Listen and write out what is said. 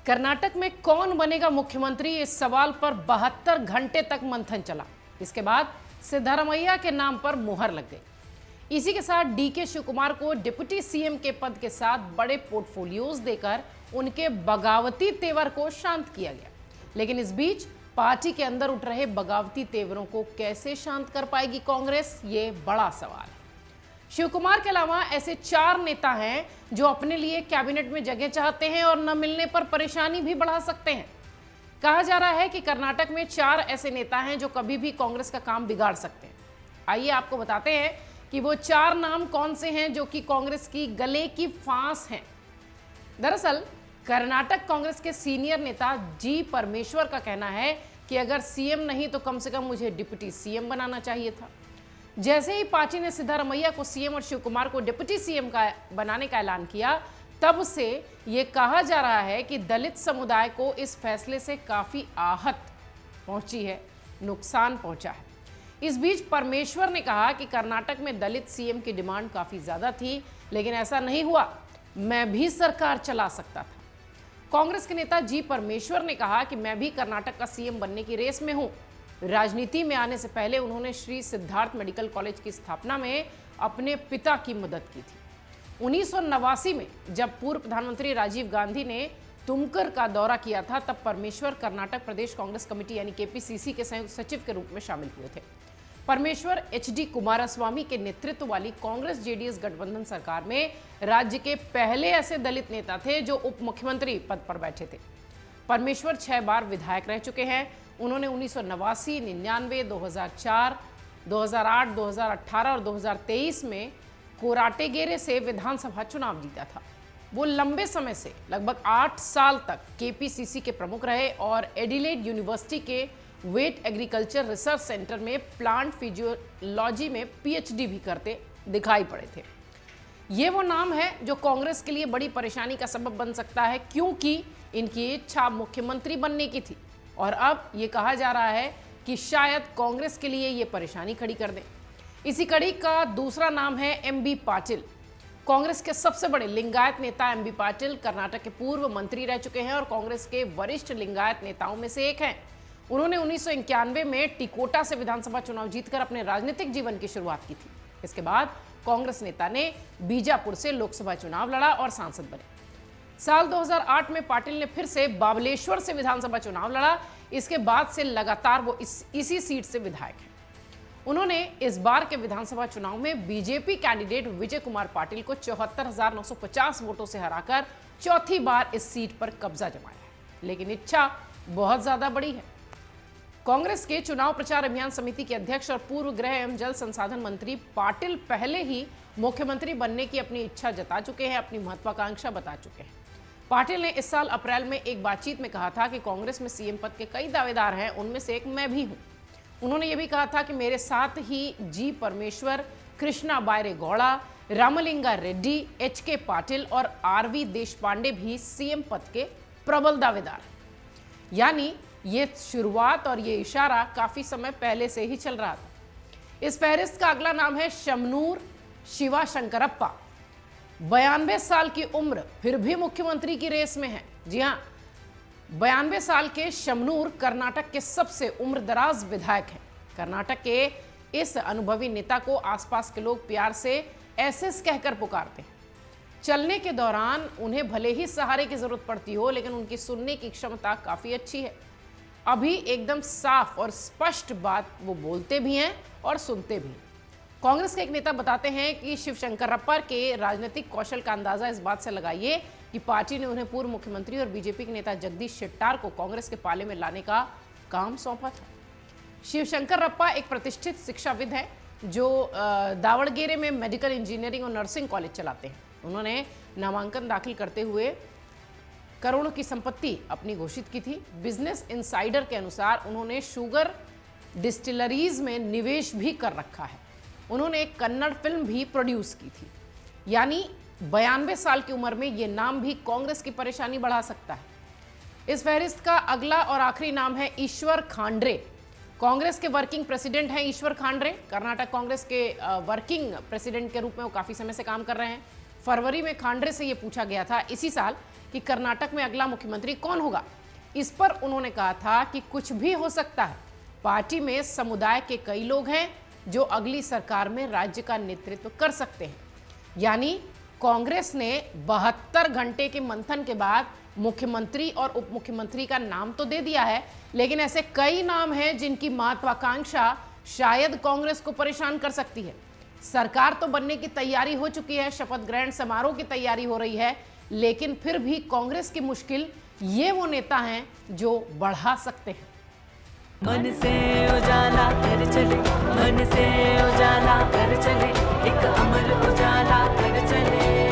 कर्नाटक में कौन बनेगा मुख्यमंत्री, इस सवाल पर 72 घंटे तक मंथन चला। इसके बाद सिद्धरामैया के नाम पर मुहर लग गई। इसी के साथ डीके शिवकुमार को डिप्टी सीएम के पद के साथ बड़े पोर्टफोलियोज देकर उनके बगावती तेवर को शांत किया गया। लेकिन इस बीच पार्टी के अंदर उठ रहे बगावती तेवरों को कैसे शांत कर पाएगी कांग्रेस, ये बड़ा सवाल है। शिवकुमार के अलावा ऐसे 4 नेता हैं जो अपने लिए कैबिनेट में जगह चाहते हैं और न मिलने पर परेशानी भी बढ़ा सकते हैं। कहा जा रहा है कि कर्नाटक में 4 ऐसे नेता हैं जो कभी भी कांग्रेस का काम बिगाड़ सकते हैं। आइए आपको बताते हैं कि वो 4 नाम कौन से हैं जो कि कांग्रेस की गले की फांस हैं। दरअसल कर्नाटक कांग्रेस के सीनियर नेता जी परमेश्वर का कहना है कि अगर सीएम नहीं तो कम से कम मुझे डिप्टी सीएम बनाना चाहिए था। जैसे ही पार्टी ने सिद्धरामैया को सीएम और शिवकुमार को डिप्टी सीएम का बनाने का ऐलान किया, तब से ये कहा जा रहा है कि दलित समुदाय को इस फैसले से काफी आहत पहुंची है, नुकसान पहुंचा है। इस बीच परमेश्वर ने कहा कि कर्नाटक में दलित सीएम की डिमांड काफी ज्यादा थी, लेकिन ऐसा नहीं हुआ, मैं भी सरकार चला सकता था। कांग्रेस के नेता जी परमेश्वर ने कहा कि मैं भी कर्नाटक का सीएम बनने की रेस में हूं। राजनीति में आने से पहले उन्होंने श्री सिद्धार्थ मेडिकल कॉलेज की स्थापना में अपने पिता की मदद की थी। 1989 में जब पूर्व प्रधानमंत्री राजीव गांधी ने तुमकुर का दौरा किया था, तब परमेश्वर कर्नाटक प्रदेश कांग्रेस कमेटी यानी केपीसीसी के संयुक्त सचिव के रूप में शामिल हुए थे। परमेश्वर एचडी कुमारस्वामी के नेतृत्व वाली कांग्रेस जेडीएस गठबंधन सरकार में राज्य के पहले ऐसे दलित नेता थे जो उप मुख्यमंत्री पद पर बैठे थे। परमेश्वर 6 बार विधायक रह चुके हैं। उन्होंने 1989, 99, 2004, 2008, 2018 और 2023 में कोराटेगेरे से विधानसभा चुनाव जीता था। वो लंबे समय से लगभग 8 साल तक केपीसीसी के प्रमुख रहे और एडिलेड यूनिवर्सिटी के वेट एग्रीकल्चर रिसर्च सेंटर में प्लांट फिजियोलॉजी में पीएचडी भी करते दिखाई पड़े थे। ये वो नाम है जो कांग्रेस के लिए बड़ी परेशानी का सबब बन सकता है, क्योंकि इनकी इच्छा मुख्यमंत्री बनने की थी और अब ये कहा जा रहा है कि शायद कांग्रेस के लिए ये परेशानी खड़ी कर दें। इसी कड़ी का दूसरा नाम है एमबी पाटिल। कांग्रेस के सबसे बड़े लिंगायत नेता एमबी पाटिल कर्नाटक के पूर्व मंत्री रह चुके हैं और कांग्रेस के वरिष्ठ लिंगायत नेताओं में से एक हैं। उन्होंने 1991 में टिकोटा से विधानसभा चुनाव जीतकर अपने राजनीतिक जीवन की शुरुआत की थी। इसके बाद कांग्रेस नेता ने बीजापुर से लोकसभा चुनाव लड़ा और सांसद बने। साल 2008 में पाटिल ने फिर से बाबलेश्वर से विधानसभा चुनाव लड़ा। इसके बाद से लगातार वो इसी सीट से विधायक हैं। उन्होंने इस बार के विधानसभा चुनाव में बीजेपी कैंडिडेट विजय कुमार पाटिल को 74,950 वोटों से हराकर चौथी बार इस सीट पर कब्जा जमाया है, लेकिन इच्छा बहुत ज्यादा बड़ी है। कांग्रेस के चुनाव प्रचार अभियान समिति के अध्यक्ष और पूर्व गृह एवं जल संसाधन मंत्री पाटिल पहले ही मुख्यमंत्री बनने की अपनी इच्छा जता चुके हैं, अपनी महत्वाकांक्षा बता चुके हैं। पाटिल ने इस साल अप्रैल में एक बातचीत में कहा था कि कांग्रेस में सीएम पद के कई दावेदार हैं, उनमें से एक मैं भी हूं। उन्होंने ये भी कहा था कि मेरे साथ ही जी परमेश्वर, कृष्णा बायरे गौड़ा, रामलिंगा रेड्डी, एचके पाटिल और आरवी देशपांडे भी सीएम पद के प्रबल दावेदार हैं। यानी ये शुरुआत और ये इशारा काफी समय पहले से ही चल रहा था। इस फहरिस्त का अगला नाम है शमनूर शिवाशंकरप्पा। 92 साल की उम्र, फिर भी मुख्यमंत्री की रेस में है। जी हाँ, 92 साल के शमनूर कर्नाटक के सबसे उम्रदराज विधायक हैं। कर्नाटक के इस अनुभवी नेता को आसपास के लोग प्यार से एसएस कहकर पुकारते हैं। चलने के दौरान उन्हें भले ही सहारे की जरूरत पड़ती हो, लेकिन उनकी सुनने की क्षमता काफी अच्छी है। अभी एकदम साफ और स्पष्ट बात वो बोलते भी हैं और सुनते भी हैं। कांग्रेस के एक नेता बताते हैं कि शिवशंकरप्पा के राजनीतिक कौशल का अंदाजा इस बात से लगाइए कि पार्टी ने उन्हें पूर्व मुख्यमंत्री और बीजेपी के नेता जगदीश शेट्टार को कांग्रेस के पाले में लाने का काम सौंपा था। शिवशंकरप्पा एक प्रतिष्ठित शिक्षाविद हैं जो दावणगेरे में मेडिकल इंजीनियरिंग और नर्सिंग कॉलेज चलाते हैं। उन्होंने नामांकन दाखिल करते हुए करोड़ों की संपत्ति अपनी घोषित की थी। बिजनेस इनसाइडर के अनुसार उन्होंने शुगर डिस्टिलरीज में निवेश भी कर रखा है। उन्होंने एक कन्नड़ फिल्म भी प्रोड्यूस की थी। यानी 92 साल की उम्र में ये नाम भी कांग्रेस की परेशानी बढ़ा सकता है। इस फहरिस्त का अगला और आखिरी नाम है ईश्वर खांड्रे। कांग्रेस के वर्किंग प्रेसिडेंट हैं ईश्वर खांड्रे। कर्नाटक कांग्रेस के वर्किंग प्रेसिडेंट के रूप में वो काफी समय से काम कर रहे हैं। फरवरी में खांड्रे से ये पूछा गया था इसी साल कि कर्नाटक में अगला मुख्यमंत्री कौन होगा। इस पर उन्होंने कहा था कि कुछ भी हो सकता है, पार्टी में समुदाय के कई लोग हैं जो अगली सरकार में राज्य का नेतृत्व कर सकते हैं। यानी कांग्रेस ने 72 घंटे के मंथन के बाद मुख्यमंत्री और उप मुख्यमंत्री का नाम तो दे दिया है, लेकिन ऐसे कई नाम हैं जिनकी महत्वाकांक्षा शायद कांग्रेस को परेशान कर सकती है। सरकार तो बनने की तैयारी हो चुकी है, शपथ ग्रहण समारोह की तैयारी हो रही है, लेकिन फिर भी कांग्रेस की मुश्किल ये वो नेता हैं जो बढ़ा सकते हैं। मन से उजाला कर चले, मन से उजाला कर चले, एक अमर उजाला कर चले।